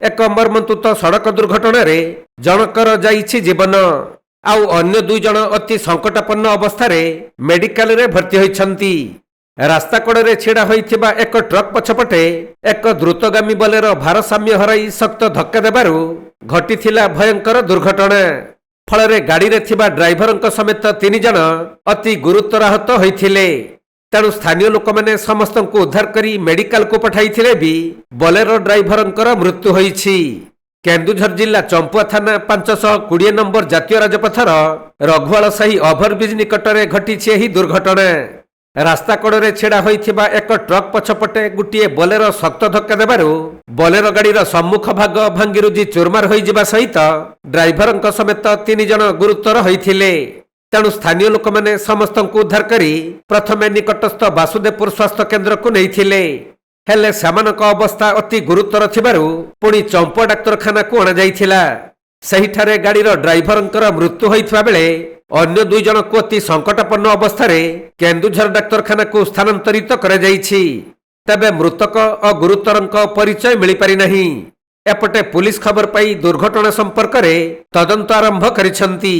ଏକ ମର୍ମନ୍ତୁଦ ସଡ଼କ ଦୁର୍ଘଟଣାରେ ଜଣକର ଯାଇଛି ଜୀବନ। ଆଉ ଅନ୍ୟ 2 ଜଣ ଅତି ସଂକଟାପନ୍ନ ଅବସ୍ଥାରେ ମେଡିକାଲରେ ଭର୍ତ୍ତି ହୋଇଛନ୍ତି। ରାସ୍ତା କଡ଼ରେ ଛିଡ଼ା ହୋଇଥିବା ଏକ ଟ୍ରକ୍ ପଛପଟେ ଏକ ଦ୍ରୁତଗାମୀ ବୋଲେରୋ ଭାରସାମ୍ୟ ହରାଇ ଶକ୍ତ ଧକ୍କା ଦେବାରୁ ଘଟିଥିଲା ଭୟଙ୍କର ଦୁର୍ଘଟଣା। ଫଳରେ ଗାଡ଼ିରେ ଥିବା ଡ୍ରାଇଭରଙ୍କ ସମେତ 3 ଜଣ ଅତି ଗୁରୁତର ଆହତ ହୋଇଥିଲେ। ତେଣୁ ସ୍ଥାନୀୟ ଲୋକମାନେ ସମସ୍ତଙ୍କୁ ଉଦ୍ଧାର କରି ମେଡିକାଲକୁ ପଠାଇଥିଲେ ବି ବୋଲେରୋ ଡ୍ରାଇଭରଙ୍କର ମୃତ୍ୟୁ ହୋଇଛି। କେନ୍ଦୁଝର ଜିଲ୍ଲା ଚମ୍ପୁଆ ଥାନା 520 ନମ୍ବର ଜାତୀୟ ରାଜପଥର ରଘୁଆଳ ସାହି ଓଭରବ୍ରିଜ ନିକଟରେ ଘଟିଛି ଏହି ଦୁର୍ଘଟଣା। ରାସ୍ତା କଡ଼ରେ ଛିଡ଼ା ହୋଇଥିବା ଏକ ଟ୍ରକ୍ ପଛପଟେ ଗୋଟିଏ ବୋଲେରୋ ଶକ୍ତ ଧକ୍କା ଦେବାରୁ ବୋଲେରୋ ଗାଡ଼ିର ସମ୍ମୁଖ ଭାଗ ଭାଙ୍ଗିରୁଜି ଚୁରମାର ହୋଇଯିବା ସହିତ ଡ୍ରାଇଭରଙ୍କ ସମେତ 3 ଜଣ ଗୁରୁତର ହୋଇଥିଲେ। ତେଣୁ ସ୍ଥାନୀୟ ଲୋକମାନେ ସମସ୍ତଙ୍କୁ ଉଦ୍ଧାର କରି ପ୍ରଥମେ ନିକଟସ୍ଥ ବାସୁଦେବପୁର ସ୍ୱାସ୍ଥ୍ୟ କେନ୍ଦ୍ରକୁ ନେଇଥିଲେ। ହେଲେ ସେମାନଙ୍କ ଅବସ୍ଥା ଅତି ଗୁରୁତର ଥିବାରୁ ପୁଣି ଚମ୍ପୁଆ ଡାକ୍ତରଖାନାକୁ ଅଣାଯାଇଥିଲା। ସେହିଠାରେ ଗାଡ଼ିର ଡ୍ରାଇଭରଙ୍କର ମୃତ୍ୟୁ ହୋଇଥିବା ବେଳେ ଅନ୍ୟ 2 ଜଣଙ୍କୁ ଅତି ସଂକଟାପନ୍ନ ଅବସ୍ଥାରେ କେନ୍ଦୁଝର ଡାକ୍ତରଖାନାକୁ ସ୍ଥାନାନ୍ତରିତ କରାଯାଇଛି। ତେବେ ମୃତକ ଓ ଗୁରୁତରଙ୍କ ପରିଚୟ ମିଳିପାରି ନାହିଁ। ଏପଟେ ପୁଲିସ ଖବର ପାଇ ଦୁର୍ଘଟଣା ସମ୍ପର୍କରେ ତଦନ୍ତ ଆରମ୍ଭ କରିଛନ୍ତି।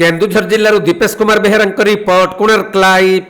କେନ୍ଦୁଝର ଜିଲ୍ଲାରୁ ଦୀପେଶ କୁମାର ବେହେରାଙ୍କ ରିପୋର୍ଟ, କୋଣାର୍କ ଲାଇଭ୍।